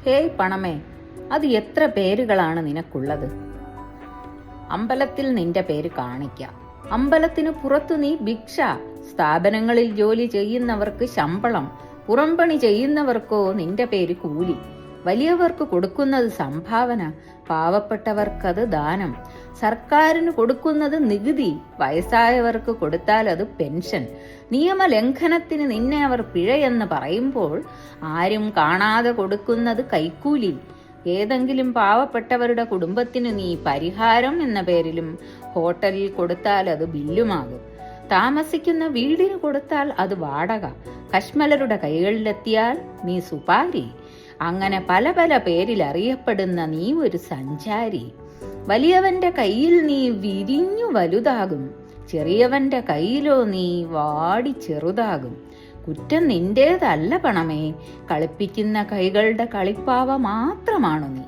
Hey പണമേ, അത് എത്ര പേരുകളാണ് നിനക്കുള്ളത്? അമ്പലത്തിൽ നിന്റെ പേര് കാണിക്കാം. അമ്പലത്തിന് പുറത്തു നീ ഭിക്ഷ. സ്ഥാപനങ്ങളിൽ ജോലി ചെയ്യുന്നവർക്ക് ശമ്പളം, പുറംപണി ചെയ്യുന്നവർക്കോ നിന്റെ പേര് കൂലി. വലിയവർക്ക് കൊടുക്കുന്നത് സംഭാവന, പാവപ്പെട്ടവർക്കത് ദാനം. സർക്കാരിന് കൊടുക്കുന്നത് നികുതി, വയസ്സായവർക്ക് കൊടുത്താൽ അത് പെൻഷൻ. നിയമലംഘനത്തിന് നിന്നെ അവർ പിഴയെന്ന് പറയുമ്പോൾ ആരും കാണാതെ കൊടുക്കുന്നത് കൈക്കൂലി. ഏതെങ്കിലും പാവപ്പെട്ടവരുടെ കുടുംബത്തിന് നീ പരിഹാരം എന്ന പേരിലും ഹോട്ടലിൽ കൊടുത്താൽ അത് ബില്ലുമാകും. താമസിക്കുന്ന വീടിന് കൊടുത്താൽ അത് വാടക. കശ്മലരുടെ കൈകളിലെത്തിയാൽ നീ സുപാരി. അങ്ങനെ പല പല പേരിൽ അറിയപ്പെടുന്ന നീ ഒരു സഞ്ചാരി. വലിയവന്റെ കയ്യിൽ നീ വിരിഞ്ഞു വലുതാകും, ചെറിയവന്റെ കയ്യിലോ നീ വാടി ചെറുതാകും. കുറ്റം നിന്റേതല്ല പണമേ, കളിപ്പിക്കുന്ന കൈകളുടെ കളിപ്പാവ മാത്രമാണു നീ.